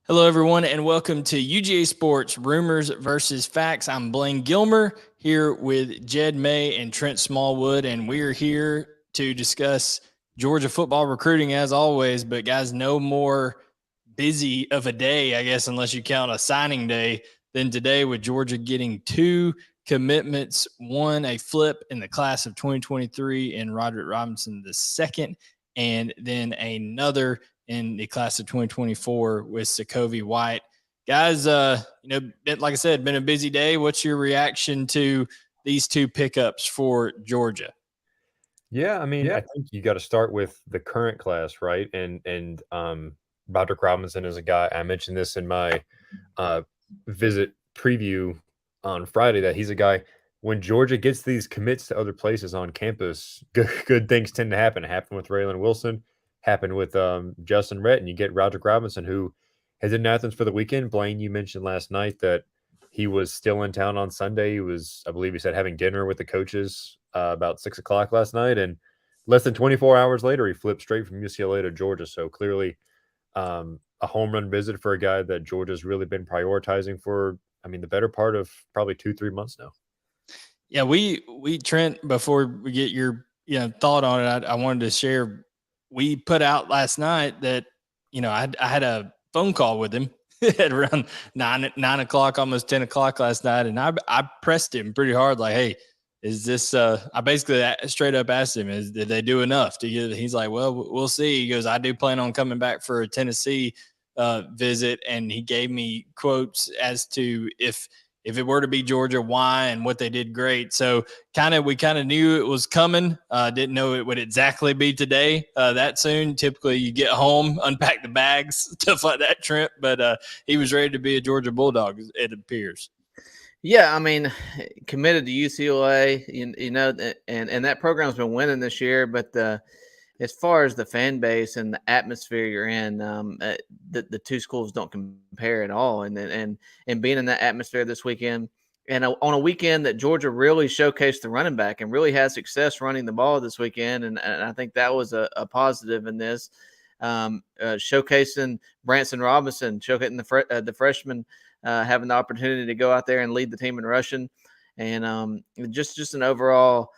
Hello, everyone, and welcome to UGA Sports Rumors versus Facts. I'm Blaine Gilmer here with Jed May and Trent Smallwood, and we are here to discuss Georgia football recruiting as always. But, guys, no more busy of a day, I guess, unless you count a signing day, than today with Georgia getting two commitments, one a flip in the class of 2023 in Roderick Robinson II, and then another in the class of 2024 with Sacovie White. Guys, like I said, been a busy day. What's your reaction to these two pickups for Georgia? Yeah, I mean, I think you got to start with the current class, right? And Roderick Robinson is a guy. I mentioned this in my uh, visit preview on Friday that he's a guy. When Georgia gets these commits to other places on campus, good things tend to happen. It happened with Raylan Wilson, happened with Justin Rhett, and you get Roderick Robinson, who is in Athens for the weekend. Blaine, you mentioned last night that he was still in town on Sunday. He was, I believe, he said having dinner with the coaches about 6 o'clock last night, and less than 24 hours later, he flipped straight from UCLA to Georgia. So clearly, a home run visit for a guy that Georgia's really been prioritizing for, I mean, the better part of probably 2-3 months now. Yeah, we Trent, before we get your thought on it, I wanted to share. We put out last night that I had a phone call with him at around 9 o'clock, almost 10 o'clock last night, and I pressed him pretty hard, like, hey. Is this? I basically straight up asked him, did they do enough to get? He's like, well, we'll see. He goes, I do plan on coming back for a Tennessee visit, and he gave me quotes as to if it were to be Georgia, why and what they did great. So we kind of knew it was coming. Didn't know it would exactly be today that soon. Typically, you get home, unpack the bags, stuff like that, Trent. But he was ready to be a Georgia Bulldog, it appears. Yeah, I mean, committed to UCLA, and that program's been winning this year. But as far as the fan base and the atmosphere you're in, the two schools don't compare at all. And being in that atmosphere this weekend, and on a weekend that Georgia really showcased the running back and really had success running the ball this weekend, and I think that was a positive in this. Showcasing Branson Robinson, showcasing the freshman. Having the opportunity to go out there and lead the team in rushing, and just an overall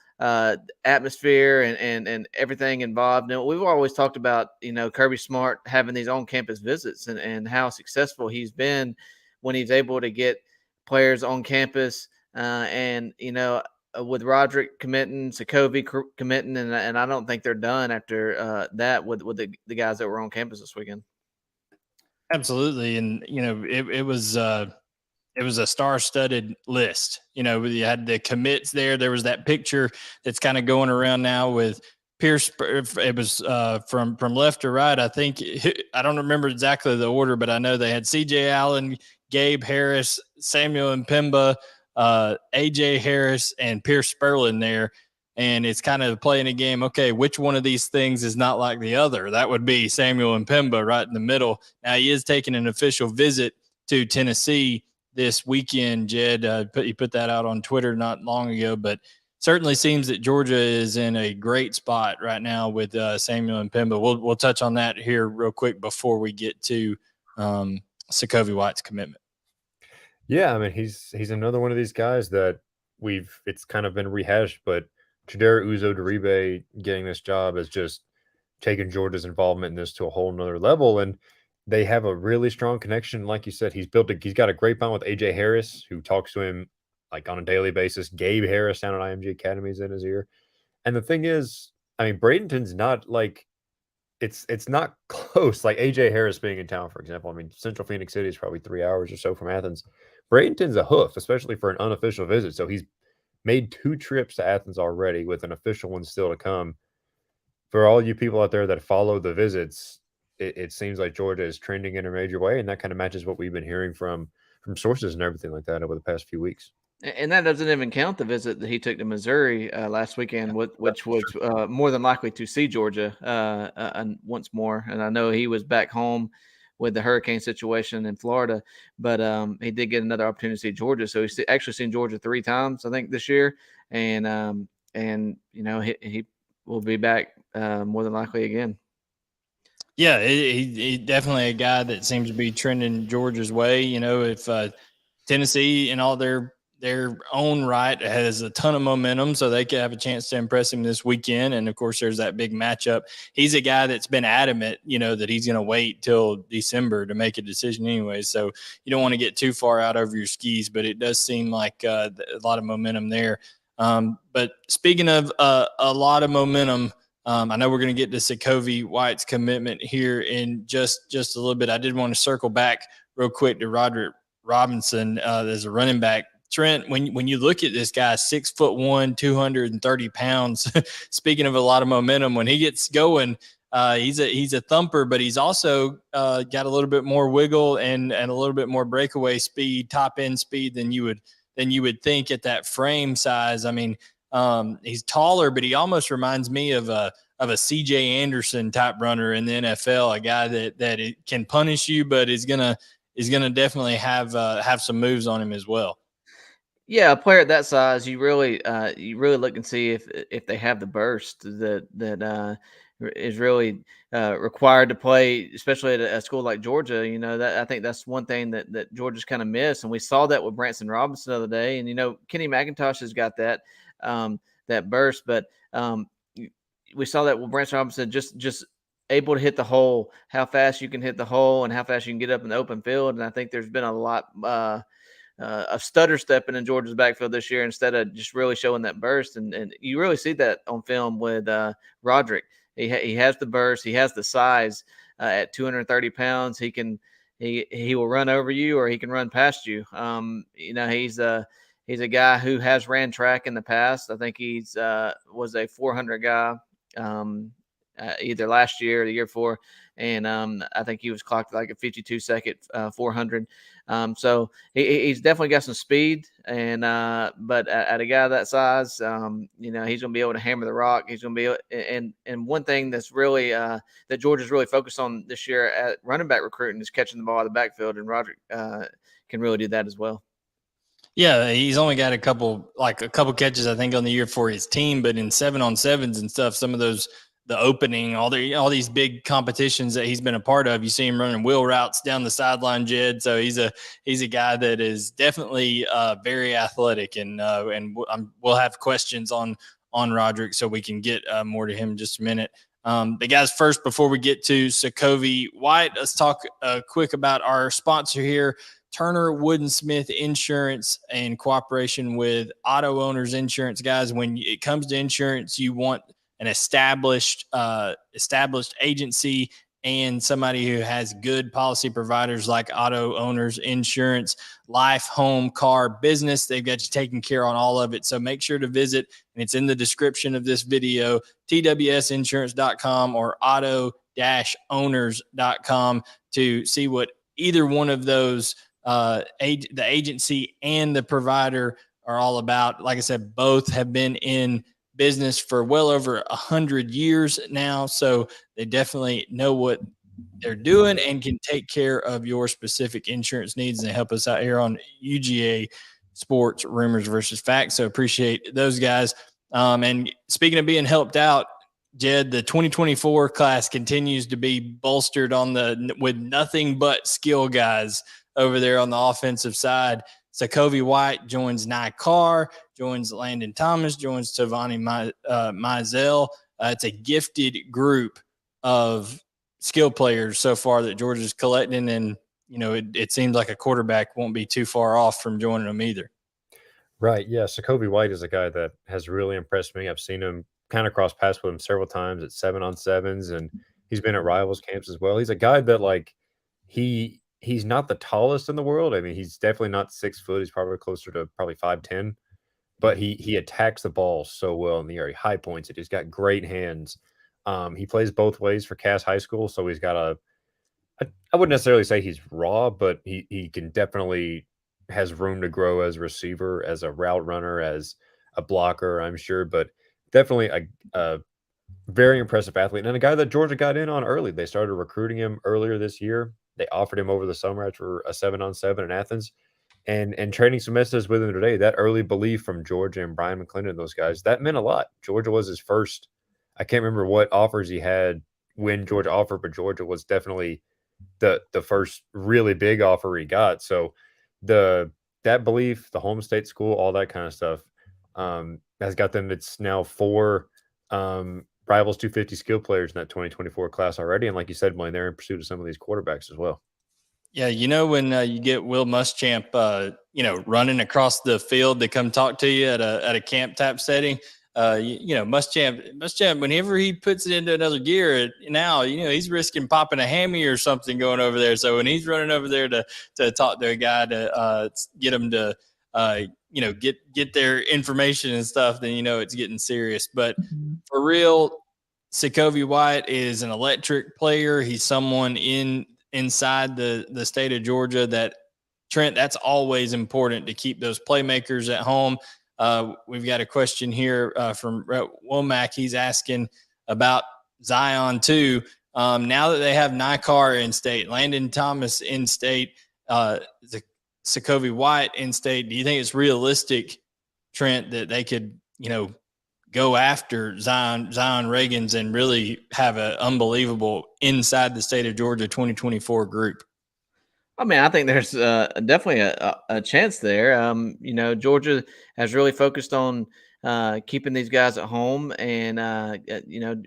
atmosphere and everything involved. Now, we've always talked about Kirby Smart having these on-campus visits and how successful he's been when he's able to get players on campus. With Roderick committing, Sacovie committing, and I don't think they're done after that with the guys that were on campus this weekend. Absolutely, and it was a star-studded list. You had the commits there. There was that picture that's kind of going around now with Pierce. It was from left to right. I think I don't remember exactly the order, but I know they had C.J. Allen, Gabe Harris, Samuel Mpemba, A.J. Harris, and Pierce Sperlin there. And it's kind of playing a game. Okay, which one of these things is not like the other? That would be Samuel Mpemba right in the middle. Now, he is taking an official visit to Tennessee this weekend. Jed, you put that out on Twitter not long ago, but certainly seems that Georgia is in a great spot right now with Samuel Mpemba. We'll touch on that here real quick before we get to Sacovie White's commitment. Yeah, I mean, he's another one of these guys that it's kind of been rehashed, but Chidera Uzo-Deribe getting this job has just taken Georgia's involvement in this to a whole nother level, and they have a really strong connection. Like you said, he's got a great bond with AJ Harris, who talks to him like on a daily basis. Gabe Harris down at IMG Academy is in his ear. And the thing is, I mean, Bradenton's not like it's not close. Like AJ Harris being in town, for example. I mean, Central Phoenix City is probably 3 hours or so from Athens. Bradenton's a hoof, especially for an unofficial visit. So he's made 2 trips to Athens already, with an official one still to come. For all you people out there that follow the visits, it seems like Georgia is trending in a major way, and that kind of matches what we've been hearing from sources and everything like that over the past few weeks. And that doesn't even count the visit that he took to Missouri last weekend, which was more than likely to see Georgia once more. And I know he was back home with the hurricane situation in Florida, but he did get another opportunity to see Georgia. So he's actually seen Georgia 3 times, I think, this year. And he will be back more than likely again. Yeah, he definitely a guy that seems to be trending Georgia's way. You know, if Tennessee in all their own right has a ton of momentum, so they could have a chance to impress him this weekend. And of course, there's that big matchup. He's a guy that's been adamant, you know, that he's going to wait till December to make a decision anyway. So you don't want to get too far out over your skis, but it does seem like a lot of momentum there. But speaking of a lot of momentum. I know we're going to get to Sacovie White's commitment here in just a little bit. I did want to circle back real quick to Roderick Robinson as a running back. Trent, when you look at this guy, 6'1", 230 pounds. Speaking of a lot of momentum, when he gets going, he's a thumper, but he's also got a little bit more wiggle and a little bit more breakaway speed, top end speed than you would think at that frame size. I mean, he's taller, but he almost reminds me of a CJ Anderson type runner in the NFL, a guy that it can punish you, but is gonna definitely have some moves on him as well. Yeah, a player at that size, you really look and see if they have the burst that is really required to play, especially at a school like Georgia. You know, that I think that's one thing that Georgia's kind of missed, and we saw that with Branson Robinson the other day. And you know, Kenny McIntosh has got that burst, but we saw that with Branson Robinson just able to hit the hole, how fast you can hit the hole, and how fast you can get up in the open field. And I think there's been a lot. Of stutter stepping in Georgia's backfield this year instead of just really showing that burst. And you really see that on film with Roderick. He has the burst. He has the size at 230 pounds. He will run over you or he can run past you. You know, he's a guy who has ran track in the past. I think he's was a 400 guy either last year or the year before. And I think he was clocked like a 52-second 400. So he's definitely got some speed, and but at a guy that size, you know, he's going to be able to hammer the rock. He's going to be and one thing that's really that Georgia's really focused on this year at running back recruiting is catching the ball out of the backfield, and Roderick can really do that as well. Yeah, he's only got a couple catches, I think, on the year for his team, but in 7-on-7s and stuff, some of those, the opening, all these big competitions that he's been a part of, you see him running wheel routes down the sideline, Jed. So he's a guy that is definitely very athletic, and we'll have questions on Roderick, so we can get more to him in just a minute. The guys, first, before we get to Sacovie White, let's talk quick about our sponsor here, Turner Woodensmith Insurance, in cooperation with Auto Owners Insurance. Guys, when it comes to insurance, you want an established agency and somebody who has good policy providers like Auto Owners Insurance, life, home, car, business. They've got you taken care on all of it. So make sure to visit, and it's in the description of this video, twsinsurance.com or auto-owners.com to see what either one of those the agency and the provider are all about. Like I said, both have been in business for well over 100 years now, so they definitely know what they're doing and can take care of your specific insurance needs, and they help us out here on UGA Sports Rumors versus Facts. So appreciate those guys. And speaking of being helped out, Jed, the 2024 class continues to be bolstered with nothing but skill guys over there on the offensive side. Sacovie White joins Nye Carr, joins Landon Thomas, joins Tavani Mizell. It's a gifted group of skill players so far that Georgia's collecting, and you know it seems like a quarterback won't be too far off from joining them either. Right. Yeah. Sacovie White is a guy that has really impressed me. I've seen him kind of cross paths with him several times at 7-on-7s, and he's been at rivals camps as well. He's a guy that he's not the tallest in the world. I mean, he's definitely not 6 foot. He's probably closer to 5'10", but he attacks the ball so well in the air. He high points it. He's got great hands. He plays both ways for Cass High School, so he's got I wouldn't necessarily say he's raw, but he can definitely has room to grow as a receiver, as a route runner, as a blocker, I'm sure, but definitely a very impressive athlete and a guy that Georgia got in on early. They started recruiting him earlier this year. They offered him over the summer after a 7-on-7 in Athens, and training some messages with him today. That early belief from Georgia and Brian McClendon, those guys, that meant a lot. Georgia was his first. I can't remember what offers he had when Georgia offered, but Georgia was definitely the first really big offer he got. So that belief, the home state school, all that kind of stuff, has got them. It's now 4 Rivals 250 skill players in that 2024 class already. And like you said, Blaine, they're in pursuit of some of these quarterbacks as well. Yeah, when you get Will Muschamp, running across the field to come talk to you at a camp type setting, Muschamp, whenever he puts it into another gear, now he's risking popping a hammy or something going over there. So when he's running over there to talk to a guy to get him to get their information and stuff, then it's getting serious. But for real, Sacovie White is an electric player. He's someone inside the state of Georgia that, Trent, that's always important to keep those playmakers at home. We've got a question here from Rhett Womack. He's asking about Zion too. Now that they have Nikar in state, Landon Thomas in state, Sacovie White in state, do you think it's realistic, Trent, that they could, go after Zion Reagans and really have an unbelievable inside the state of Georgia 2024 group? I mean, I think there's definitely a chance there. Georgia has really focused on keeping these guys at home, and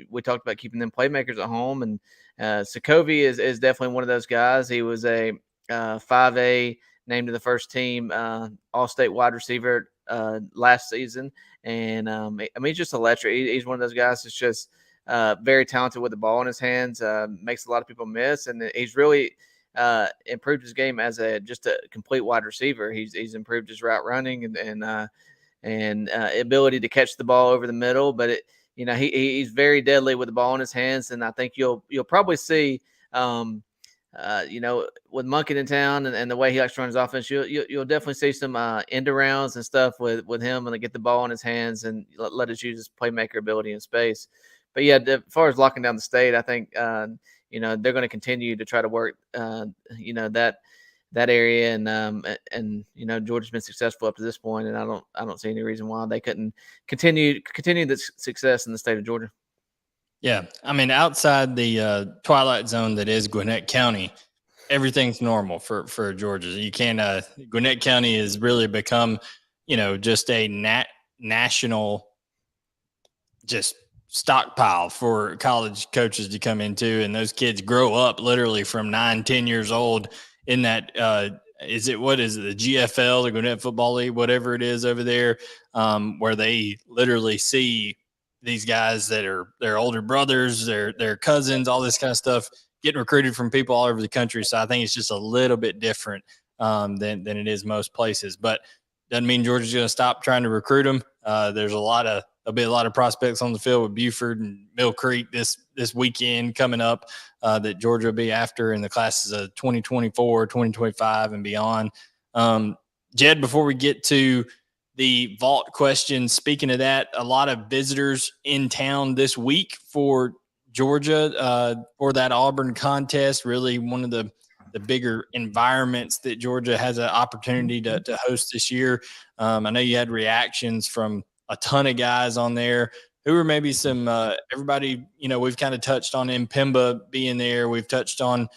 we talked about keeping them playmakers at home. And Sacovie is definitely one of those guys. He was a 5A named to the first team All-State wide receiver last season, and he's just electric. He's one of those guys that's just very talented with the ball in his hands. Makes a lot of people miss, and he's really improved his game as just a complete wide receiver. He's improved his route running and ability to catch the ball over the middle. But he's very deadly with the ball in his hands, and I think you'll probably see. With Monken in town and the way he likes to run his offense, you'll definitely see some end arounds and stuff with him and get the ball in his hands and let us use his playmaker ability in space. But yeah, as far as locking down the state, I think they're going to continue to try to work that area and Georgia's been successful up to this point, and I don't see any reason why they couldn't continue the success in the state of Georgia. Yeah, I mean, outside the twilight zone that is Gwinnett County, everything's normal for Georgia. You can't. Gwinnett County has really become, just a national, just stockpile for college coaches to come into, and those kids grow up literally from 9-10 years old in that. What is it? The GFL, the Gwinnett Football League, whatever it is over there, where they literally see these guys that are their older brothers, their cousins, all this kind of stuff, getting recruited from people all over the country. So I think it's just a little bit different than it is most places. But doesn't mean Georgia's going to stop trying to recruit them. There'll be a lot of prospects on the field with Buford and Mill Creek this weekend coming up that Georgia will be after in the classes of 2024, 2025, and beyond. Jed, before we get to the vault question, speaking of that, a lot of visitors in town this week for Georgia for that Auburn contest. Really one of the bigger environments that Georgia has an opportunity to host this year. I know you had reactions from a ton of guys on there. Who are maybe some everybody, we've kind of touched on Mpemba being there. We've touched on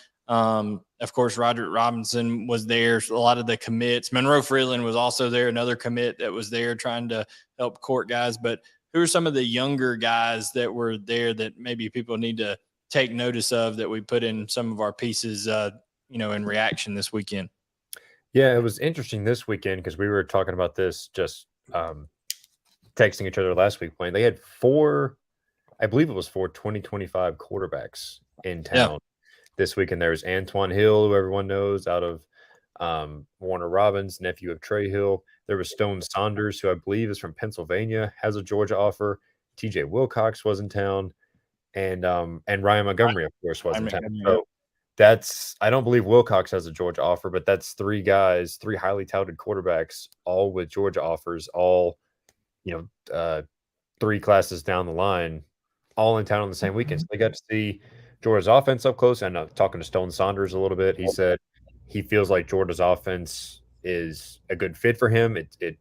of course, Roderick Robinson was there. So a lot of the commits. Monroe Freeland was also there, another commit that was there trying to help court guys. But who are some of the younger guys that were there that maybe people need to take notice of that we put in some of our pieces, in reaction this weekend? Yeah, it was interesting this weekend because we were talking about this just texting each other last week. They had 4 2025 quarterbacks in town. Yeah. This weekend, there's Antoine Hill, who everyone knows, out of Warner Robins, nephew of Trey Hill. There was Stone Saunders, who I believe is from Pennsylvania, has a Georgia offer. TJ Wilcox was in town, and Ryan Montgomery, of course, was in town. So I don't believe Wilcox has a Georgia offer, but that's 3 guys, 3 highly touted quarterbacks, all with Georgia offers, all 3 classes down the line, all in town on the same weekend. So they got to see Georgia's offense up close. And talking to Stone Saunders a little bit, he said he feels like Georgia's offense is a good fit for him. It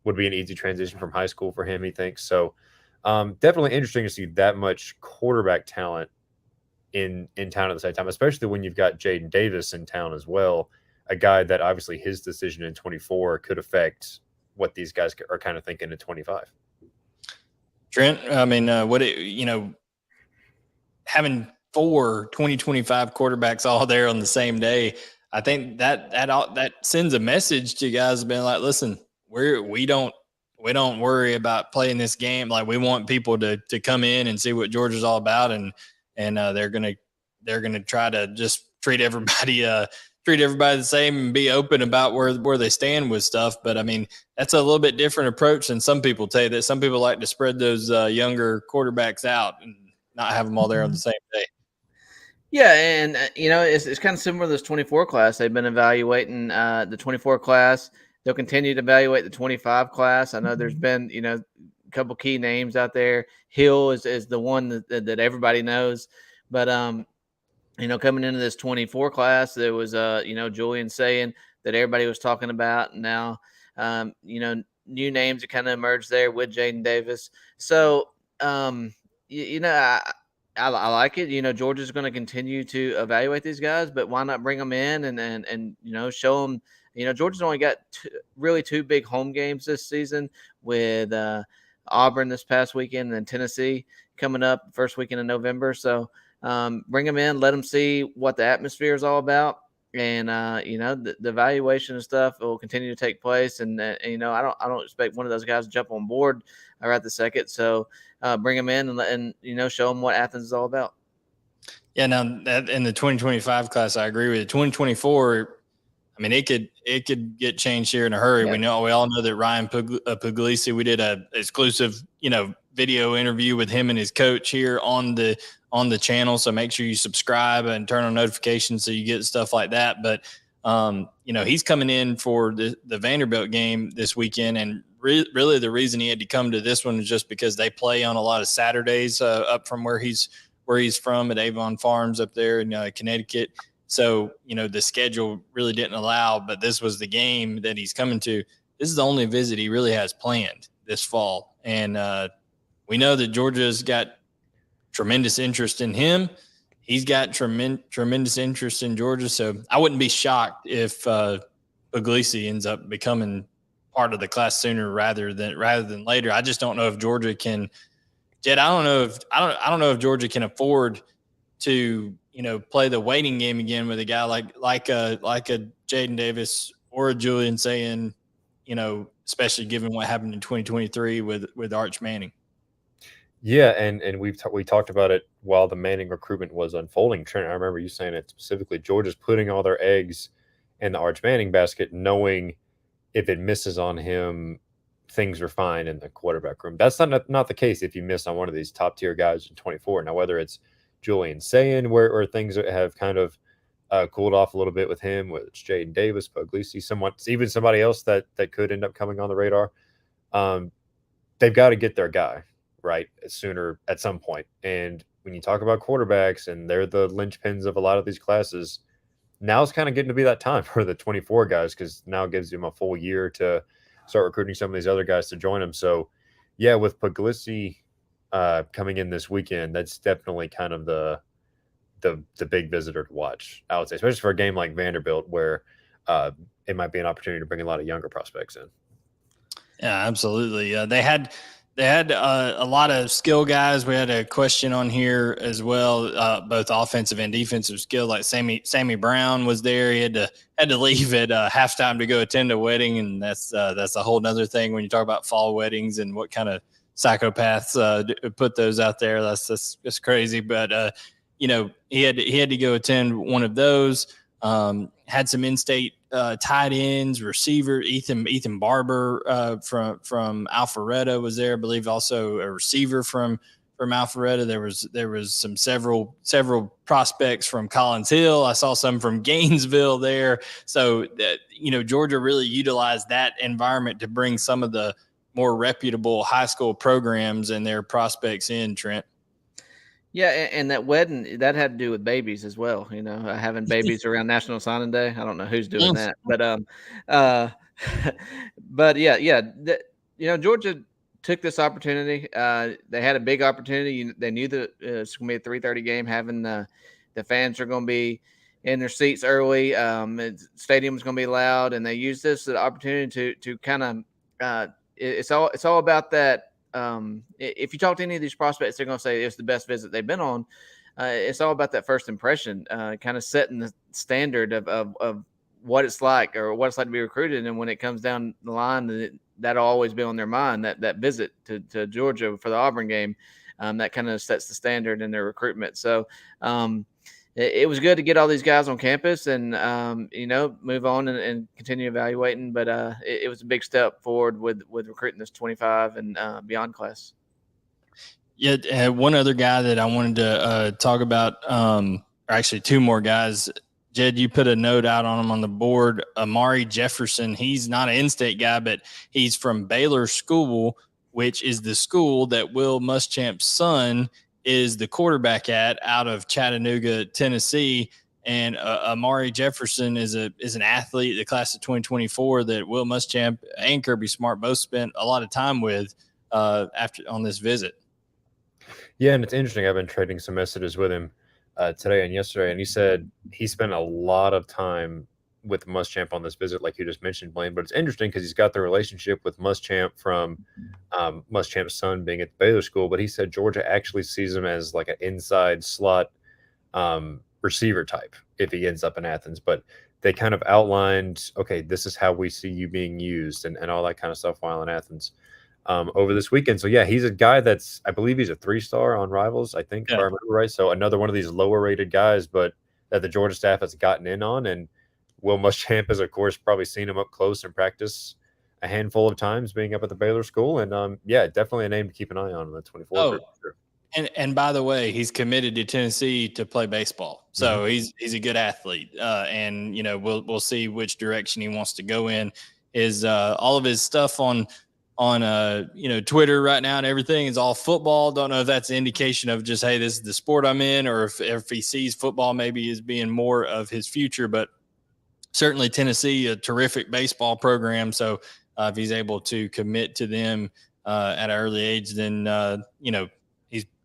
would be an easy transition from high school for him, he thinks. So definitely interesting to see that much quarterback talent in town at the same time, especially when you've got Jaden Davis in town as well, a guy that obviously his decision in 24 could affect what these guys are kind of thinking in 25. Trent, I mean, having 4 2025 quarterbacks all there on the same day, I think that sends a message to guys being like, listen, we don't worry about playing this game. Like, we want people to come in and see what Georgia's all about, and they're gonna try to just treat everybody the same and be open about where they stand with stuff. But I mean, that's a little bit different approach than some people take. That some people like to spread those younger quarterbacks out and not have them all there on the same day. Yeah, and it's kind of similar to this 24 class. They've been evaluating the 24 class. They'll continue to evaluate the 25 class. I know there's been a couple key names out there. Hill is the one that everybody knows, but coming into this 24 class, there was Julian saying that everybody was talking about. And now new names that kind of emerged there with Jaden Davis. So I like it. Georgia's going to continue to evaluate these guys, but why not bring them in and show them. Georgia's only got two big home games this season with Auburn this past weekend and then Tennessee coming up first weekend in November. So bring them in, let them see what the atmosphere is all about, and the evaluation and stuff will continue to take place. And I don't expect one of those guys to jump on board right the second. So bring them in and show them what Athens is all about. Yeah, now that in the 2025 class, I agree with you. 2024, I mean, it could get changed here in a hurry. Yeah. We all know that Ryan Puglisi. We did a exclusive video interview with him and his coach here on the channel. So make sure you subscribe and turn on notifications so you get stuff like that. But he's coming in for the Vanderbilt game this weekend, and really the reason he had to come to this one is just because they play on a lot of Saturdays up from where he's from at Avon Farms up there in Connecticut. So, the schedule really didn't allow, but this was the game that he's coming to. This is the only visit he really has planned this fall. And we know that Georgia's got tremendous interest in him. He's got tremendous interest in Georgia. So I wouldn't be shocked if Puglisi ends up becoming part of the class sooner rather than later. I just don't know if Georgia can. Jed, I don't know if Georgia can afford to play the waiting game again with a guy like a Jaden Davis or a Julian saying, especially given what happened in 2023 with Arch Manning. Yeah, and we talked about it while the Manning recruitment was unfolding. Trent, I remember you saying it specifically. Georgia's putting all their eggs in the Arch Manning basket, knowing if it misses on him, things are fine in the quarterback room. That's not the case if you miss on one of these top tier guys in 24. Now, whether it's Julian Sayin, where things have kind of cooled off a little bit with him, whether it's Jaden Davis, Puglisi, even somebody else that could end up coming on the radar, they've got to get their guy right sooner at some point. And when you talk about quarterbacks and they're the linchpins of a lot of these classes, now it's kind of getting to be that time for the 24 guys, because now it gives them a full year to start recruiting some of these other guys to join them. So yeah, with Puglisi coming in this weekend, that's definitely kind of the big visitor to watch, I would say, especially for a game like Vanderbilt, where it might be an opportunity to bring a lot of younger prospects in. Yeah, absolutely. They had a lot of skill guys. We had a question on here as well, both offensive and defensive skill. Like Sammy Brown was there. He had to leave at halftime to go attend a wedding, and that's a whole nother thing when you talk about fall weddings and what kind of psychopaths put those out there. That's crazy. But he had to go attend one of those. Had some in-state tight ends, receiver Ethan Barber from Alpharetta was there. I believe also a receiver from Alpharetta. There was some several prospects from Collins Hill. I saw some from Gainesville there. So Georgia really utilized that environment to bring some of the more reputable high school programs and their prospects in, Trent. Yeah, and that wedding, that had to do with babies as well. Having babies around National Signing Day. I don't know who's doing that, but but yeah, Georgia took this opportunity. They had a big opportunity. They knew that it's going to be a 3:30 game. Having the fans are going to be in their seats early. Stadium's going to be loud, and they used this as an opportunity to kind of. It's all about that. If you talk to any of these prospects, they're going to say it's the best visit they've been on. It's all about that first impression, kind of setting the standard of what it's like or what it's like to be recruited. And when it comes down the line, that'll always be on their mind, that visit to Georgia for the Auburn game. That kind of sets the standard in their recruitment. So it was good to get all these guys on campus and, move on and continue evaluating. But it was a big step forward with recruiting this 25 and beyond class. Yeah, one other guy that I wanted to talk about, or actually two more guys. Jed, you put a note out on him on the board. Amari Jefferson, he's not an in-state guy, but he's from Baylor School, which is the school that Will Muschamp's son is the quarterback at out of Chattanooga, Tennessee. And Amari Jefferson is an athlete, the class of 2024 that Will Muschamp and Kirby Smart both spent a lot of time with after on this visit. Yeah, and it's interesting. I've been trading some messages with him today and yesterday, and he said he spent a lot of time with Muschamp on this visit, like you just mentioned, Blaine. But it's interesting because he's got the relationship with Muschamp from Muschamp's son being at the Baylor School. But he said Georgia actually sees him as like an inside slot receiver type if he ends up in Athens. But they kind of outlined, okay, this is how we see you being used and all that kind of stuff while in Athens over this weekend. So, yeah, he's a guy that's, I believe he's a 3-star on Rivals, I think, if I remember right. So another one of these lower rated guys, but that the Georgia staff has gotten in on. And Will Muschamp has, of course, probably seen him up close in practice a handful of times being up at the Baylor School. And, yeah, definitely a name to keep an eye on in the 24. Oh, sure. And by the way, he's committed to Tennessee to play baseball. So he's a good athlete. And, we'll see which direction he wants to go in. Is all of his stuff on Twitter right now and everything is all football. Don't know if that's an indication of just, hey, this is the sport I'm in, or if he sees football maybe as being more of his future. But certainly Tennessee, a terrific baseball program. So if he's able to commit to them at an early age, then,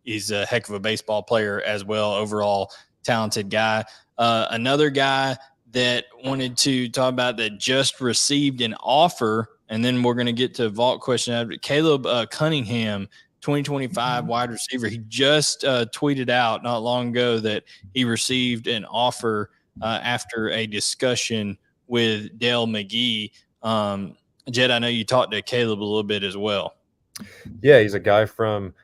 he's a heck of a baseball player as well. Overall talented guy. Another guy that wanted to talk about that just received an offer, and then we're going to get to vault question. Caleb Cunningham, 2025 wide receiver. He just tweeted out not long ago that he received an offer after a discussion with Dale McGee. Jed, I know you talked to Caleb a little bit as well. Yeah, he's a guy from,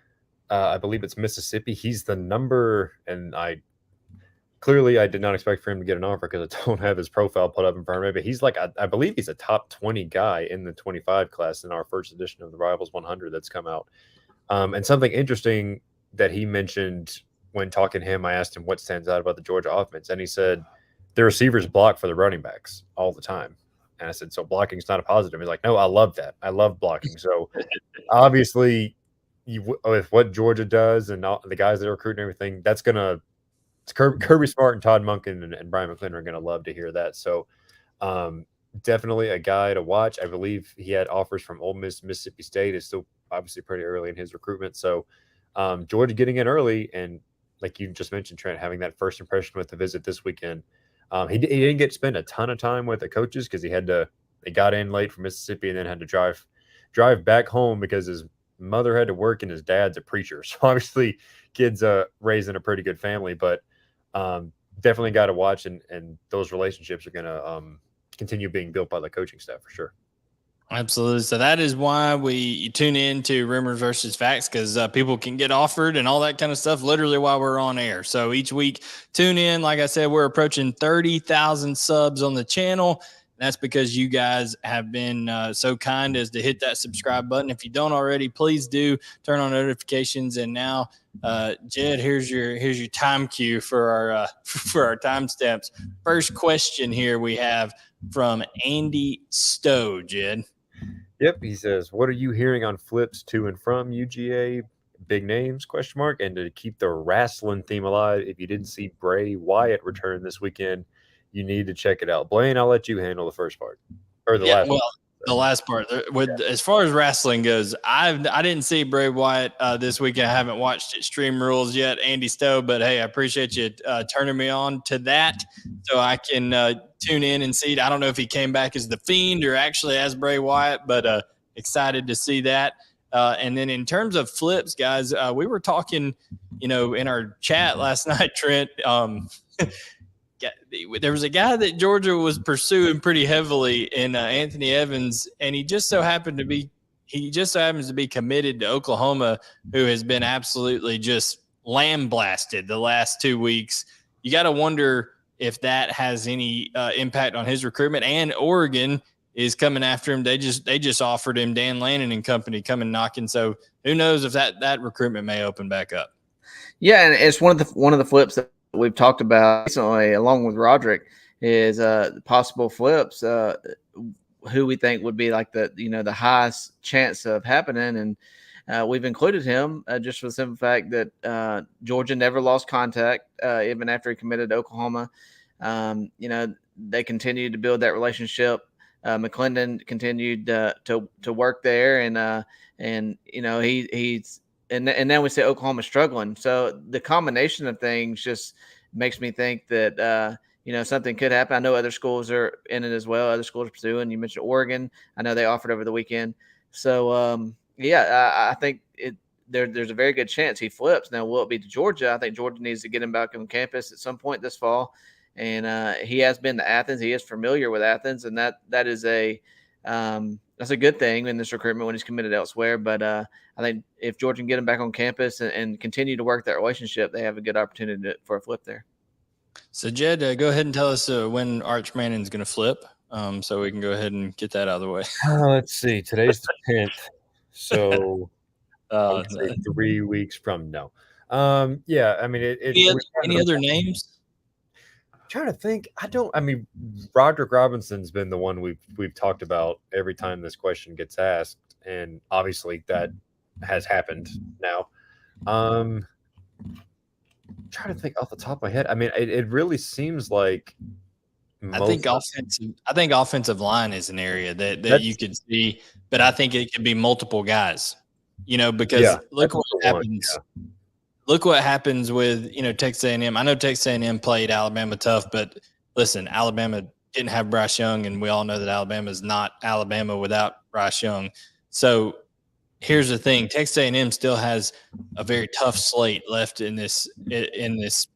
I believe it's Mississippi. He's the number, and I did not expect for him to get an offer because I don't have his profile put up in front of me, but he's like, I believe he's a top 20 guy in the 25 class in our first edition of the Rivals 100 that's come out. And something interesting that he mentioned when talking to him, I asked him what stands out about the Georgia offense, and he said the receivers block for the running backs all the time. And I said, so blocking is not a positive. He's like, no, I love that. I love blocking. So obviously, with what Georgia does and all, the guys that are recruiting and everything, that's going to Kirby Smart and Todd Monken and Brian McClendon are going to love to hear that. So definitely a guy to watch. I believe he had offers from Ole Miss, Mississippi State. Is still obviously pretty early in his recruitment. So Georgia getting in early, and like you just mentioned, Trent, having that first impression with the visit this weekend. He didn't get to spend a ton of time with the coaches because they got in late from Mississippi and then had to drive back home because his mother had to work and his dad's a preacher. So obviously kids raised in a pretty good family, but definitely got to watch, and those relationships are going to continue being built by the coaching staff for sure. Absolutely. So that is why you tune in to Rumors versus Facts, because people can get offered and all that kind of stuff literally while we're on air. So each week, tune in. Like I said, we're approaching 30,000 subs on the channel. That's because you guys have been so kind as to hit that subscribe button. If you don't already, please do turn on notifications. And now, Jed, here's your time cue for our timestamps. First question here we have from Andy Stowe. Jed. Yep, he says, "What are you hearing on flips to and from UGA? Big names? ? And to keep the wrestling theme alive, if you didn't see Bray Wyatt return this weekend, you need to check it out." Blaine, I'll let you handle the first part or the last. Well, the last part. As far as wrestling goes, I didn't see Bray Wyatt this weekend. I haven't watched Extreme Rules yet, Andy Stowe. But hey, I appreciate you turning me on to that, so I can tune in and see. I don't know if he came back as the Fiend or actually as Bray Wyatt, but excited to see that. And then in terms of flips, guys, we were talking, in our chat last night, Trent. There was a guy that Georgia was pursuing pretty heavily in Anthony Evans, and he just so happens to be committed to Oklahoma, who has been absolutely just lambasted the last 2 weeks. You got to wonder if that has any impact on his recruitment. And Oregon is coming after him. They just offered him Dan Lannon and company coming knocking. So who knows if that recruitment may open back up. Yeah, and it's one of the flips that we've talked about recently, along with Roderick, is possible flips. Who we think would be like the highest chance of happening, and we've included him just for the simple fact that Georgia never lost contact even after he committed to Oklahoma. They continued to build that relationship. McClendon continued to work there, and he's. And then we say Oklahoma's struggling. So the combination of things just makes me think that, something could happen. I know other schools are in it as well. Other schools are pursuing. You mentioned Oregon. I know they offered over the weekend. So, I think there's a very good chance he flips. Now, will it be to Georgia? I think Georgia needs to get him back on campus at some point this fall. And he has been to Athens. He is familiar with Athens, and that is that's a good thing in this recruitment when he's committed elsewhere. But I think if Georgia can get him back on campus and continue to work that relationship, they have a good opportunity for a flip there. So, Jed, go ahead and tell us when Arch Manning's going to flip, so we can go ahead and get that out of the way. Let's see. Today's the 10th, so I would say 3 weeks from now. Yeah, I mean, any other names? Trying to think. Roderick Robinson's been the one we've talked about every time this question gets asked, and obviously that has happened now. Trying to think off the top of my head. I mean, it really seems like I think offensive line is an area that you could see, but I think it could be multiple guys. Because look what happens. Yeah. Look what happens with Texas A&M. I know Texas A&M played Alabama tough, but listen, Alabama didn't have Bryce Young, and we all know that Alabama is not Alabama without Bryce Young. So here's the thing: Texas A&M still has a very tough slate left in this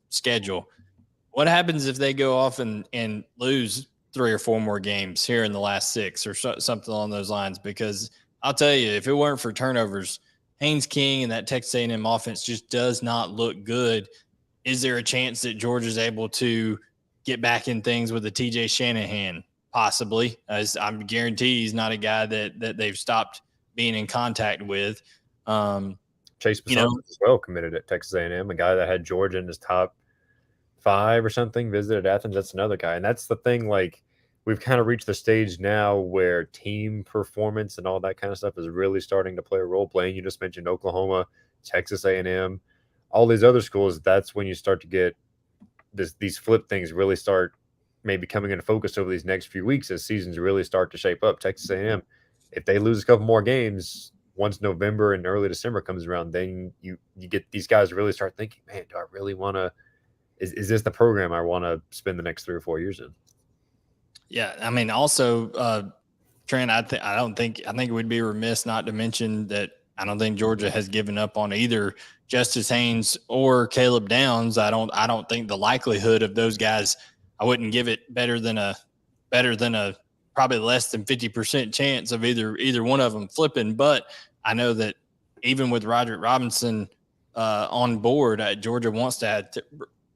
schedule. What happens if they go off and lose 3 or 4 more games here in the last 6 or something along those lines? Because I'll tell you, if it weren't for turnovers, Haynes King and that Texas A&M offense just does not look good. Is there a chance that Georgia's able to get back in things with a TJ Shanahan? Possibly. I'm guaranteed he's not a guy that they've stopped being in contact with. Chase Passon as well committed at Texas A&M, a guy that had Georgia in his top 5 or something, visited Athens. That's another guy. And that's the thing, like, we've kind of reached the stage now where team performance and all that kind of stuff is really starting to play a role. Blaine, you just mentioned Oklahoma, Texas A&M, all these other schools. That's when you start to get these flip things really start maybe coming into focus over these next few weeks as seasons really start to shape up. Texas A&M, if they lose a couple more games, once November and early December comes around, then you get these guys really start thinking, man, do I really want to – is this the program I want to spend the next 3 or 4 years in? Yeah, I mean, also, Trent, I think we'd be remiss not to mention that I don't think Georgia has given up on either Justice Haynes or Caleb Downs. I don't think the likelihood of those guys, I wouldn't give it better than a probably less than 50% chance of either one of them flipping. But I know that even with Roderick Robinson on board, Georgia wants to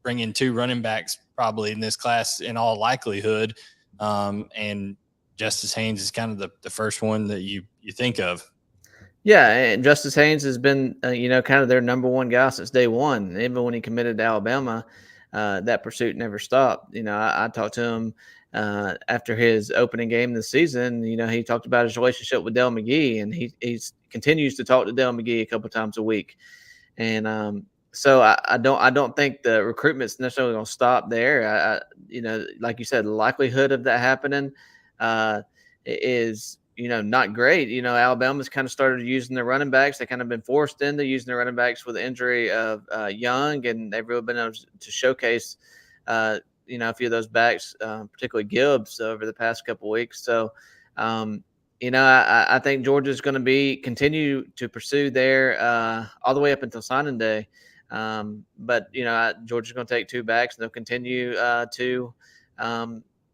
bring in 2 running backs probably in this class in all likelihood. And Justice Haynes is kind of the first one that you think of. Yeah, and Justice Haynes has been, kind of their number one guy since day one. Even when he committed to Alabama, that pursuit never stopped. I talked to him after his opening game this season. He talked about his relationship with Dell McGee, and he continues to talk to Dell McGee a couple times a week. And so I don't think the recruitment's necessarily going to stop there. Like you said, the likelihood of that happening is not great. Alabama's kind of started using their running backs. They kind of been forced into using their running backs with the injury of Young, and they've really been able to showcase, a few of those backs, particularly Gibbs, over the past couple of weeks. So, I think Georgia's going to continue to pursue there all the way up until signing day. But Georgia's going to take 2 backs, and they'll continue to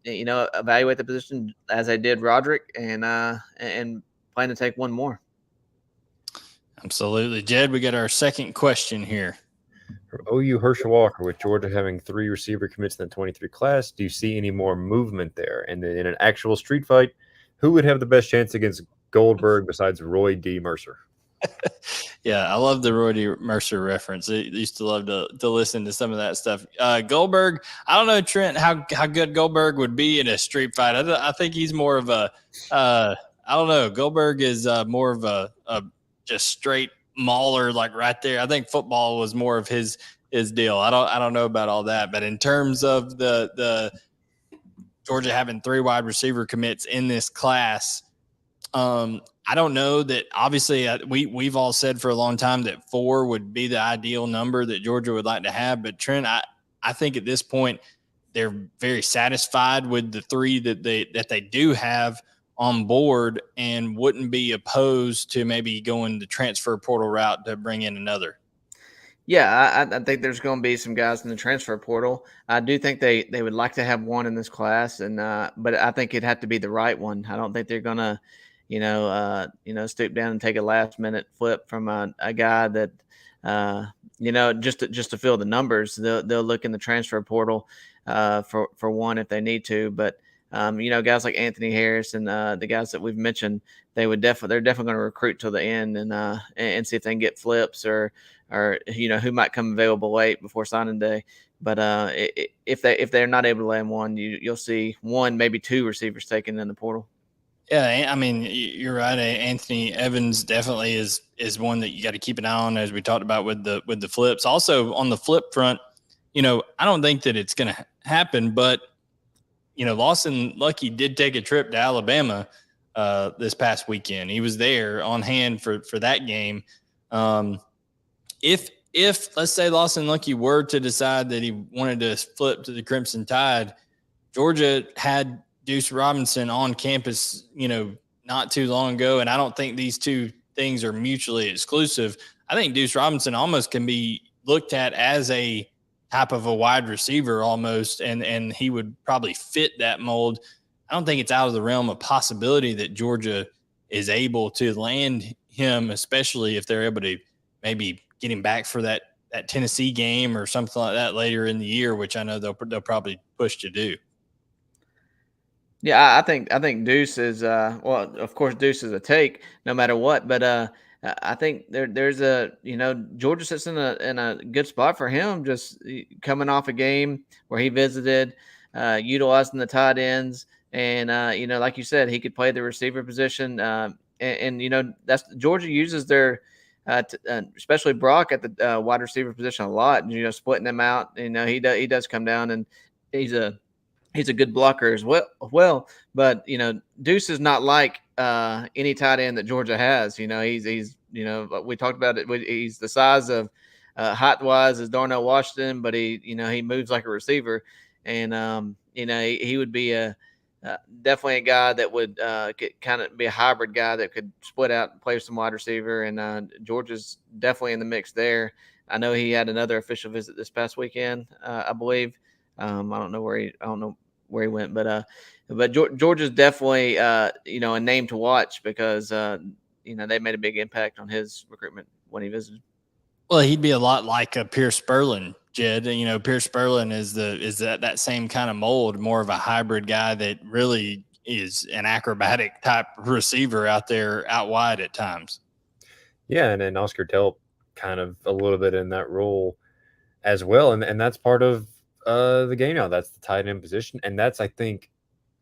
evaluate the position as they did Roderick, and plan to take 1 more. Absolutely. Jed, we got our second question here. From OU Herschel Walker, with Georgia having 3 receiver commits in the 23 class, do you see any more movement there? And then in an actual street fight, who would have the best chance against Goldberg besides Roy D. Mercer? Yeah, I love the Roy D. Mercer reference. I used to love to listen to some of that stuff. Goldberg, I don't know, Trent, how good Goldberg would be in a street fight. I think he's more of a I don't know. Goldberg is more of a just straight mauler, like right there. I think football was more of his deal. I don't know about all that, but in terms of the Georgia having 3 wide receiver commits in this class, I don't know that. Obviously, we've all said for a long time that 4 would be the ideal number that Georgia would like to have. But Trent, I think at this point they're very satisfied with the 3 that they do have on board, and wouldn't be opposed to maybe going the transfer portal route to bring in another. Yeah, I think there's going to be some guys in the transfer portal. I do think they would like to have 1 in this class, and but I think it'd have to be the right one. I don't think they're going to, stoop down and take a last minute flip from a guy that, just to fill the numbers. They'll look in the transfer portal for 1 if they need to. But guys like Anthony Harris and the guys that we've mentioned, they're definitely going to recruit till the end and see if they can get flips or who might come available late before signing day. But if they're not able to land 1, you'll see 1, maybe 2 receivers taken in the portal. Yeah, I mean, you're right. Anthony Evans definitely is one that you got to keep an eye on, as we talked about with the flips. Also on the flip front, I don't think that it's going to happen, but Lawson Lucky did take a trip to Alabama this past weekend. He was there on hand for that game. If let's say Lawson Lucky were to decide that he wanted to flip to the Crimson Tide, Georgia had Deuce Robinson on campus, not too long ago. And I don't think these 2 things are mutually exclusive. I think Deuce Robinson almost can be looked at as a type of a wide receiver almost, and he would probably fit that mold. I don't think it's out of the realm of possibility that Georgia is able to land him, especially if they're able to maybe get him back for that Tennessee game or something like that later in the year, which I know they'll probably push to do. Yeah, I think Deuce is of course Deuce is a take no matter what, but I think there's Georgia sits in a good spot for him, just coming off a game where he visited, utilizing the tight ends, and like you said, he could play the receiver position, and that's Georgia uses their especially Brock at the wide receiver position a lot, splitting them out. He does come down, and he's a good blocker as well. But Deuce is not like any tight end that Georgia has. He's we talked about it. He's the size of height wise as Darnell Washington, but he moves like a receiver, and he would be definitely a guy that would kind of be a hybrid guy that could split out and play some wide receiver. And Georgia's definitely in the mix there. I know he had another official visit this past weekend, I believe. I don't know where he went, but Georgia's definitely a name to watch because they made a big impact on his recruitment when he visited. Well, he'd be a lot like a Pierce Spurlin, Jed. Pierce Spurlin is that same kind of mold, more of a hybrid guy that really is an acrobatic type receiver out there, out wide at times. Yeah, and then Oscar Delp kind of a little bit in that role as well, and that's part of the game now. That's the tight end position, and that's, I think,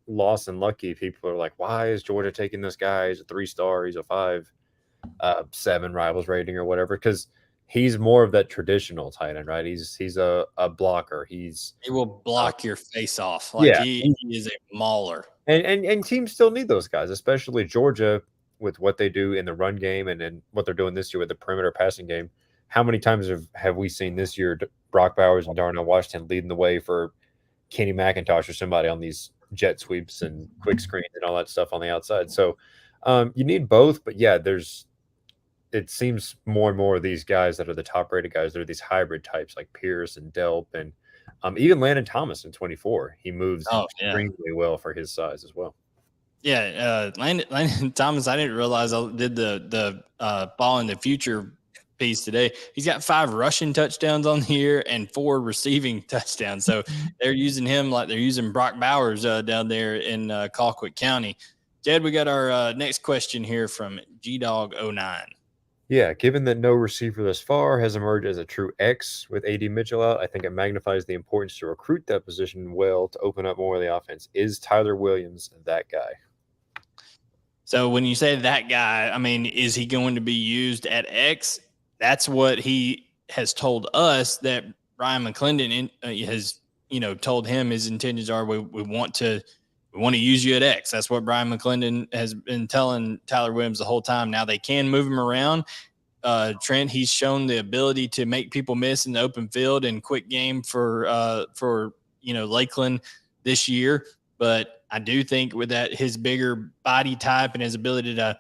Lawson Lucky. People are like, why is Georgia taking this guy? He's a 3-star, he's a 5.7 rivals rating or whatever, because he's more of that traditional tight end, right? He's a blocker. He will block your face off. He is a mauler. And teams still need those guys, especially Georgia with what they do in the run game and what they're doing this year with the perimeter passing game. How many times have we seen this year Brock Bowers and Darnell Washington leading the way for Kenny McIntosh or somebody on these jet sweeps and quick screens and all that stuff on the outside? So you need both, but yeah, it seems more and more of these guys that are the top rated guys, they're these hybrid types like Pierce and Delp and even Landon Thomas in 24. He moves extremely well for his size as well. Yeah, Landon Thomas, I didn't realize I did the ball in the future piece today. He's got 5 rushing touchdowns on the year and 4 receiving touchdowns. So they're using him like they're using Brock Bowers down there in Colquitt County. Jed, we got our next question here from GDog09. Yeah, given that no receiver thus far has emerged as a true X with AD Mitchell out, I think it magnifies the importance to recruit that position well to open up more of the offense. Is Tyler Williams that guy? So when you say that guy, I mean, is he going to be used at X? That's what he has told us, that Ryan McClendon has, told him his intentions are we want to use you at X. That's what Brian McClendon has been telling Tyler Williams the whole time. Now they can move him around. Trent, he's shown the ability to make people miss in the open field and quick game for Lakeland this year. But I do think with that, his bigger body type and his ability to,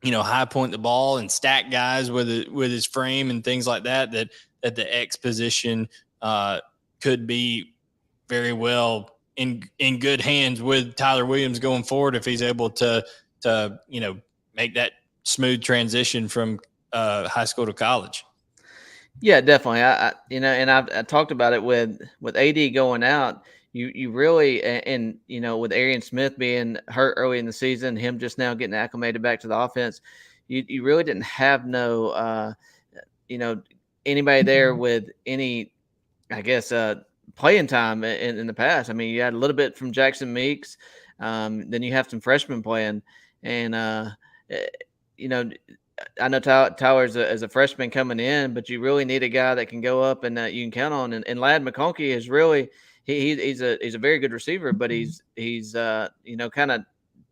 high point the ball and stack guys with his frame and things like that the X position could be very well in good hands with Tyler Williams going forward if he's able to make that smooth transition from high school to college. Yeah, definitely. I've talked about it with AD going out. You really, and with Arian Smith being hurt early in the season, him just now getting acclimated back to the offense, you really didn't have anybody there with any, I guess, playing time in the past. I mean, you had a little bit from Jackson Meeks, then you have some freshmen playing, and I know Tyler's as a freshman coming in, but you really need a guy that can go up and you can count on. And Ladd McConkey is really he's a very good receiver, but he's kind of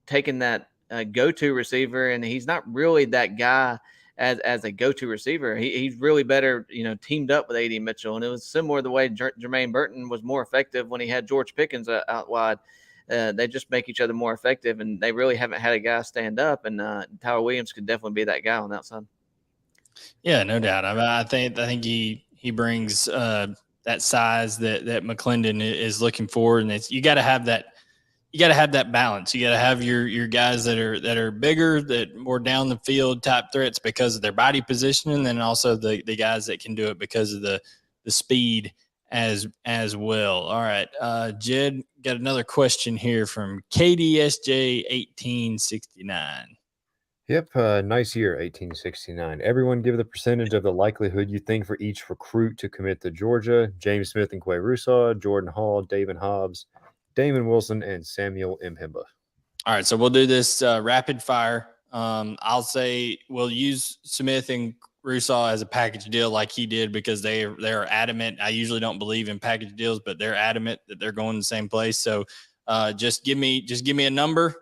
taking that go-to receiver, and he's not really that guy as a go-to receiver. He's really better, teamed up with AD Mitchell. And it was similar to the way Jermaine Burton was more effective when he had George Pickens out wide. They just make each other more effective, and they really haven't had a guy stand up. And Tyler Williams could definitely be that guy on that side. Yeah, no doubt. I think he brings that size that McClendon is looking for, and you got to have that. You got to have that balance. You got to have your guys that are bigger, that more down the field type threats because of their body position, and then also the guys that can do it because of the speed as well. All right, Jed, got another question here from KDSJ 1869. Yep, nice year, 1869. Everyone give the percentage of the likelihood you think for each recruit to commit to Georgia. James Smith and Quay Rusaw, Jordan Hall, David Hobbs, Damon Wilson, and Samuel Mhimba. All right, so we'll do this rapid fire. I'll say we'll use Smith and Rusaw as a package deal like he did because they're adamant. I usually don't believe in package deals, but they're adamant that they're going to the same place. So just give me a number.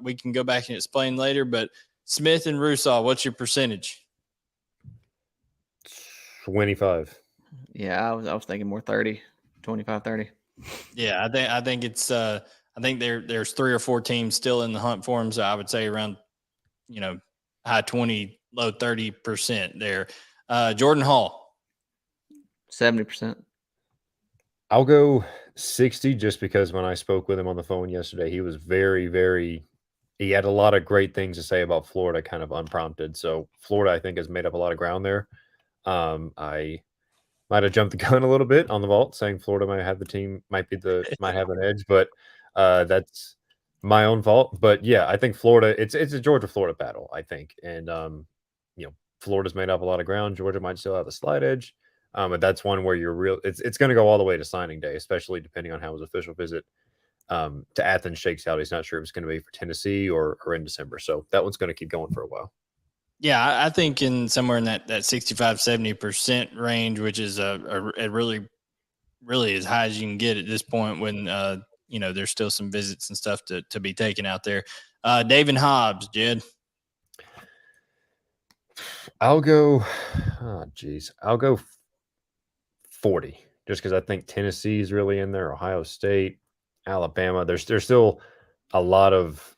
We can go back and explain later, but Smith and Rusaw, what's your percentage? 25. Yeah, I was thinking more 30, 25, 30. Yeah, I think it's I think there's 3 or 4 teams still in the hunt for him, so I would say around high 20, low 30% there. Jordan Hall, 70%. I'll go 60 just because when I spoke with him on the phone yesterday, he was very, very he had a lot of great things to say about Florida, kind of unprompted. So Florida, I think, has made up a lot of ground there. I might have jumped the gun a little bit on the vault, saying Florida might have an edge, but that's my own fault. But yeah, I think Florida, it's a Georgia-Florida battle, I think, and Florida's made up a lot of ground. Georgia might still have a slight edge, but that's one where it's going to go all the way to signing day, especially depending on how his official visit to Athens shakes out. He's not sure if it's going to be for Tennessee or in December, so that one's going to keep going for a while. Yeah, I think in somewhere in that 65-70% range, which is a really, really as high as you can get at this point when there's still some visits and stuff to be taken out there. David Hobbs, Jed. I'll go 40, just because I think Tennessee is really in there, Ohio State, Alabama. There's still a lot of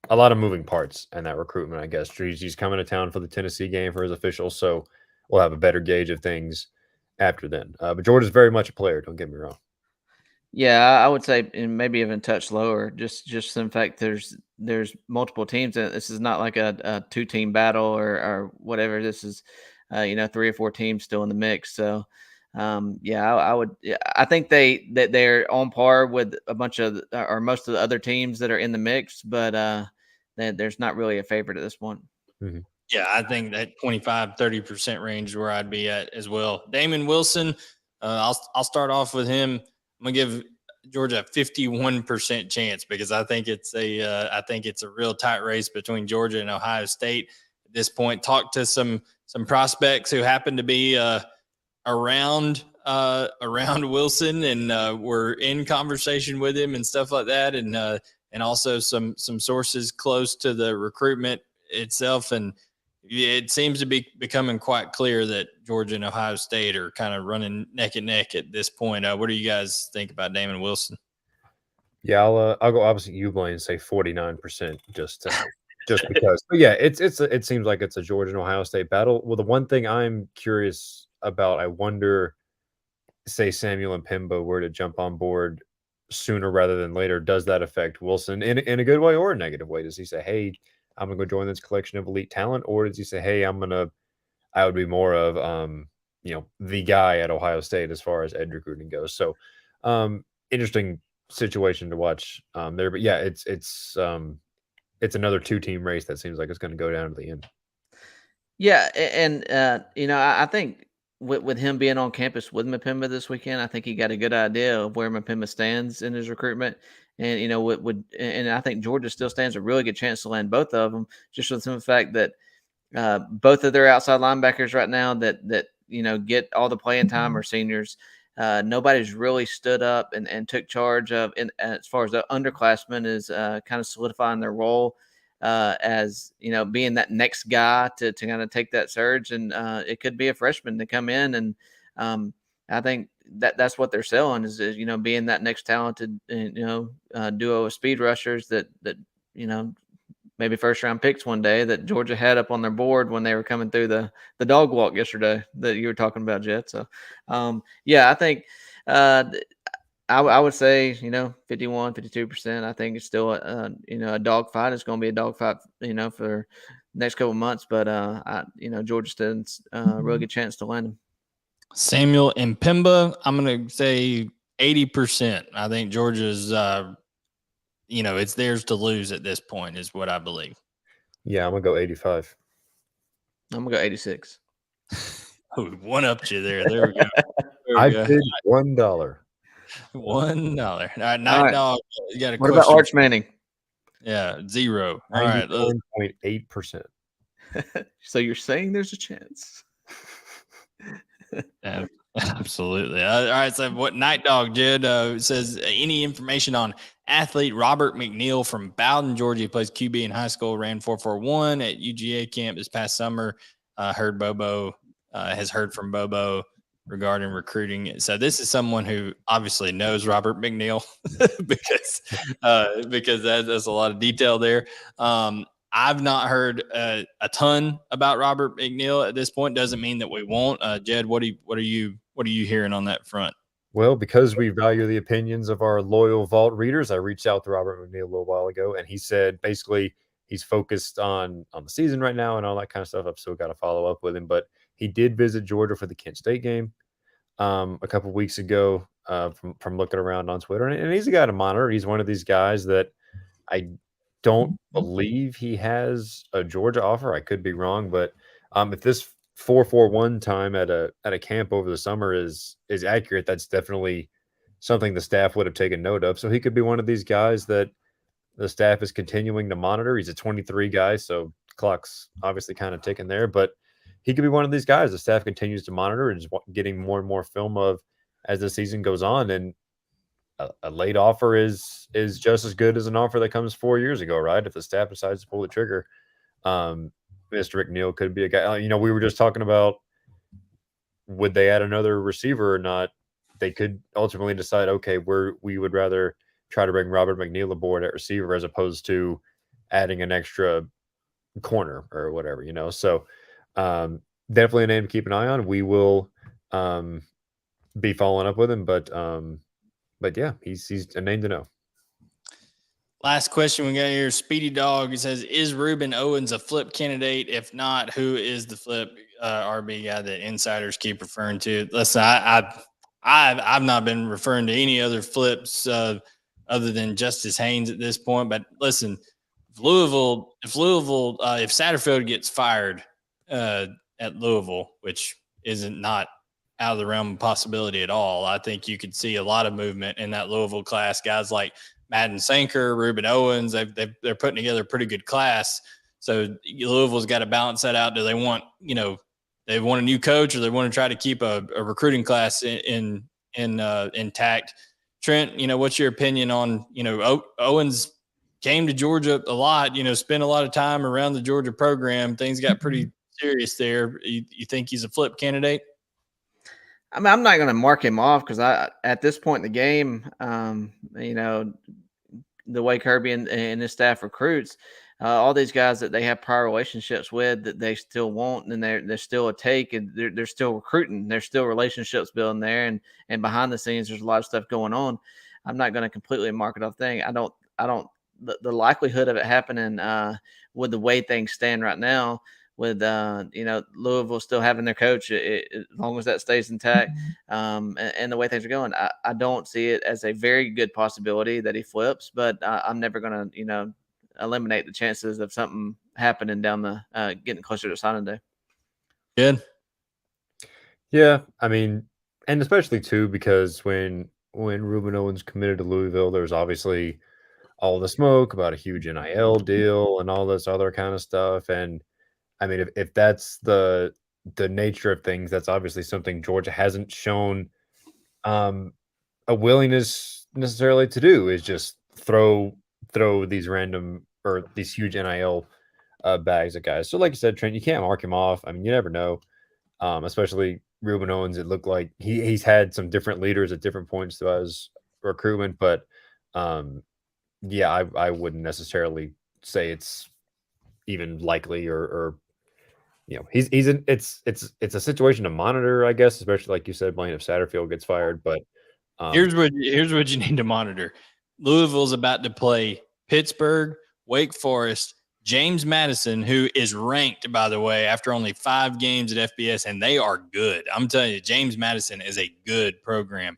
moving parts in that recruitment, I guess. He's coming to town for the Tennessee game for his officials, so we'll have a better gauge of things after then. But Georgia's very much a player, don't get me wrong. Yeah, I would say and maybe even touch lower. Just in fact, there's multiple teams. And this is not like a 2-team battle or whatever. This is 3 or 4 teams still in the mix. So I would. Yeah, I think they're on par with a bunch of or most of the other teams that are in the mix, but there's not really a favorite at this point. Mm-hmm. Yeah, I think that 25-30% range is where I'd be at as well. Damon Wilson, I'll start off with him. I'm gonna give Georgia a 51% chance because I think it's a real tight race between Georgia and Ohio State at this point. Talked to some prospects who happen to be around Wilson and were in conversation with him and stuff like that, and also some sources close to the recruitment itself. And it seems to be becoming quite clear that Georgia and Ohio State are kind of running neck and neck at this point. What do you guys think about Damon Wilson? Yeah, I'll go opposite you, Blaine, and say 49% just because. But yeah, it seems like it's a Georgia and Ohio State battle. Well, the one thing I'm curious about, I wonder, say Samuel and Pimba were to jump on board sooner rather than later, does that affect Wilson in a good way or a negative way? Does he say, hey, I'm gonna go join this collection of elite talent, or does he say, hey, I would be more of the guy at Ohio State as far as ed recruiting goes? So interesting situation to watch there. But yeah, it's another 2-team race that seems like it's going to go down to the end. Yeah, and I think with him being on campus with Mapimba this weekend, I think he got a good idea of where Mapimba stands in his recruitment. And and I think Georgia still stands a really good chance to land both of them, just with the fact that both of their outside linebackers right now that get all the playing time are seniors. Nobody's really stood up and took charge of, as far as the underclassmen is kind of solidifying their role as being that next guy to kind of take that surge. And it could be a freshman to come in, and I think that's what they're selling is being that next talented duo of speed rushers that maybe first round picks one day that Georgia had up on their board when they were coming through the dog walk yesterday that you were talking about, Jet. So I think I would say 51-52%. I think it's still a dog fight. It's going to be a dog fight for the next couple of months, but Georgia stands a really good chance to land him. Samuel and Pimba, I'm going to say 80%. I think Georgia's, it's theirs to lose at this point is what I believe. Yeah, I'm going to go 85. I'm going to go 86. Oh, one-upped you there. There we go. I bid $1. $1. All right, Night Dog, you got a what question? About Arch Manning? Yeah, 0. All right. 1.8%. So you're saying there's a chance? Yeah, absolutely. All right. So what Night Dog Jed says, any information on athlete Robert McNeil from Bowden, Georgia? He plays QB in high school, ran 4.41 at UGA camp this past summer. Heard Bobo has heard from Bobo regarding recruiting. So this is someone who obviously knows Robert McNeil because that's a lot of detail there. I've not heard a ton about Robert McNeil at this point. Doesn't mean that we won't. Jed, what are you hearing on that front? Well, because we value the opinions of our loyal Vault readers, I reached out to Robert McNeil a little while ago, and he said basically he's focused on the season right now and all that kind of stuff. I've still got to follow up with him, but he did visit Georgia for the Kent State game a couple of weeks ago from looking around on Twitter, and he's a guy to monitor. He's one of these guys that I don't believe he has a Georgia offer. I could be wrong, but if this 4.41 time at a camp over the summer is accurate, that's definitely something the staff would have taken note of. So he could be one of these guys that the staff is continuing to monitor. He's a 23 guy, so clock's obviously kind of ticking there, but he could be one of these guys the staff continues to monitor and is getting more and more film of as the season goes on. And a late offer is just as good as an offer that comes 4 years ago, right? If the staff decides to pull the trigger, Mr. McNeil could be a guy. We were just talking about would they add another receiver or not. They could ultimately decide, okay, we would rather try to bring Robert McNeil aboard at receiver as opposed to adding an extra corner or whatever, So definitely a name to keep an eye on. We will be following up with him, but yeah, he's a name to know. Last question we got here, Speedy Dog. It says, "Is Ruben Owens a flip candidate? If not, who is the flip RB guy that insiders keep referring to?" Listen, I've not been referring to any other flips other than Justice Haynes at this point. But listen, if Satterfield gets fired at Louisville, which isn't not out of the realm of possibility at all, I think you could see a lot of movement in that Louisville class. Guys like Madden Sanker, Ruben Owens, they're putting together a pretty good class. So Louisville's got to balance that out. Do they want, they want a new coach, or they want to try to keep a recruiting class intact? Trent, what's your opinion on, Owens came to Georgia a lot, spent a lot of time around the Georgia program. Things got pretty serious there. You think he's a flip candidate? I mean, I'm not going to mark him off because at this point in the game, the way Kirby and his staff recruits, all these guys that they have prior relationships with that they still want, and they're still a take, and they're still recruiting. There's still relationships building there, and behind the scenes, there's a lot of stuff going on. I'm not going to completely mark it off thing. I don't. The likelihood of it happening with the way things stand right now, with Louisville still having their coach, as long as that stays intact, and the way things are going, I don't see it as a very good possibility that he flips. But I'm never going to eliminate the chances of something happening down the getting closer to signing day. Good. Yeah, I mean, and especially too because when Ruben Owens committed to Louisville, there was obviously all the smoke about a huge NIL deal and all this other kind of stuff. And I mean, if that's the nature of things, that's obviously something Georgia hasn't shown a willingness necessarily to do, is just throw these random or these huge NIL bags at guys. So like you said, Trent, you can't mark him off. I mean, you never know. Especially Ruben Owens, it looked like he's had some different leaders at different points throughout his recruitment, but yeah, I wouldn't necessarily say it's even likely or it's a situation to monitor, I guess, especially like you said, Blaine, if Satterfield gets fired. But here's what you need to monitor. Louisville's about to play Pittsburgh, Wake Forest, James Madison, who is ranked, by the way, after only 5 games at FBS, and they are good. I'm telling you, James Madison is a good program.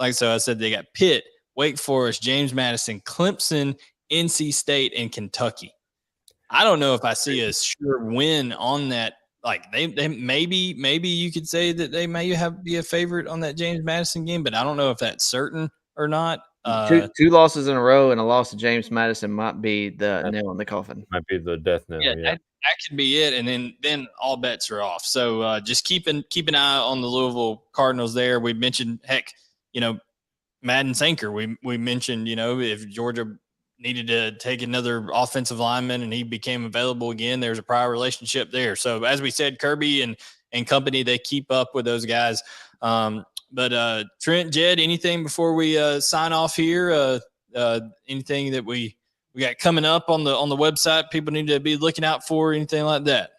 Like so, I said they got Pitt, Wake Forest, James Madison, Clemson, NC State, and Kentucky. I don't know if I see a sure win on that. Like they maybe you could say that they may be a favorite on that James Madison game, but I don't know if that's certain or not. Two losses in a row and a loss to James Madison might be the nail in the coffin. Might be the death nail. Yeah. That could be it, and then all bets are off. So just keep an eye on the Louisville Cardinals there. We mentioned, Madden Sanker. We mentioned, if Georgia needed to take another offensive lineman and he became available again, there's a prior relationship there. So as we said, Kirby and company, they keep up with those guys. But Trent, Jed, anything before we sign off here? Anything that we got coming up on the website people need to be looking out for, anything like that?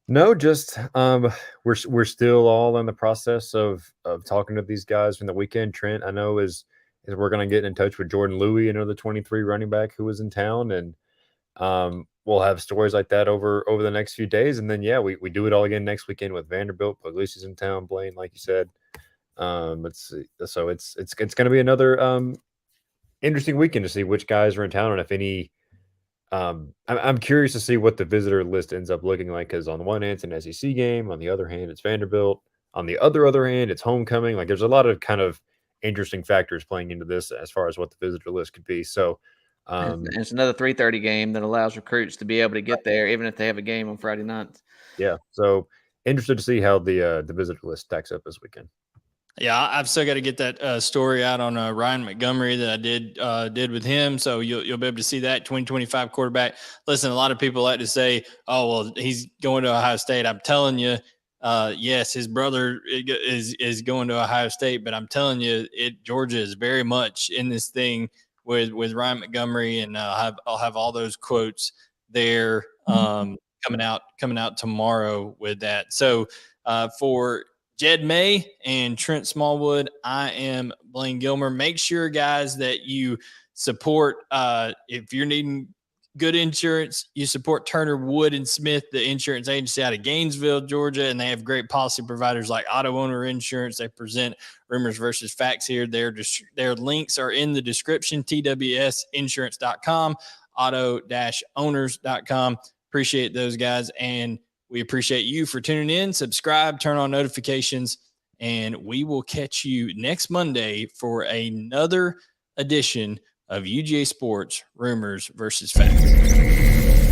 No, just we're still all in the process of talking to these guys from the weekend. Trent, I know is we're going to get in touch with Jordan Louie, another 23 running back who was in town, and we'll have stories like that over the next few days. And then we do it all again next weekend with Vanderbilt. Puglisi's in town, Blaine, like you said. Let's see. So it's going to be another interesting weekend to see which guys are in town and if any. I'm curious to see what the visitor list ends up looking like, because on the one hand it's an SEC game, on the other hand it's Vanderbilt, on the other hand it's homecoming. Like there's a lot of kind of interesting factors playing into this as far as what the visitor list could be. So it's another 3:30 game that allows recruits to be able to get there even if they have a game on Friday nights. Yeah, so interested to see how the visitor list stacks up this weekend. Yeah, I've still got to get that story out on Ryan Montgomery that I did with him. So you'll be able to see that 2025 quarterback. Listen, a lot of people like to say, "Oh, well, he's going to Ohio State." I'm telling you, yes, his brother is going to Ohio State, but I'm telling you, Georgia is very much in this thing with Ryan Montgomery, and I'll have all those quotes there coming out tomorrow with that. So for Jed May and Trent Smallwood, I am Blaine Gilmer. Make sure, guys, that you support, if you're needing good insurance, you support Turner, Wood, and Smith, the insurance agency out of Gainesville, Georgia, and they have great policy providers like Auto Owner Insurance. They present rumors versus facts here. Their links are in the description, twsinsurance.com, auto-owners.com. Appreciate those guys, and we appreciate you for tuning in. Subscribe, turn on notifications, and we will catch you next Monday for another edition of UGA Sports Rumors versus Facts.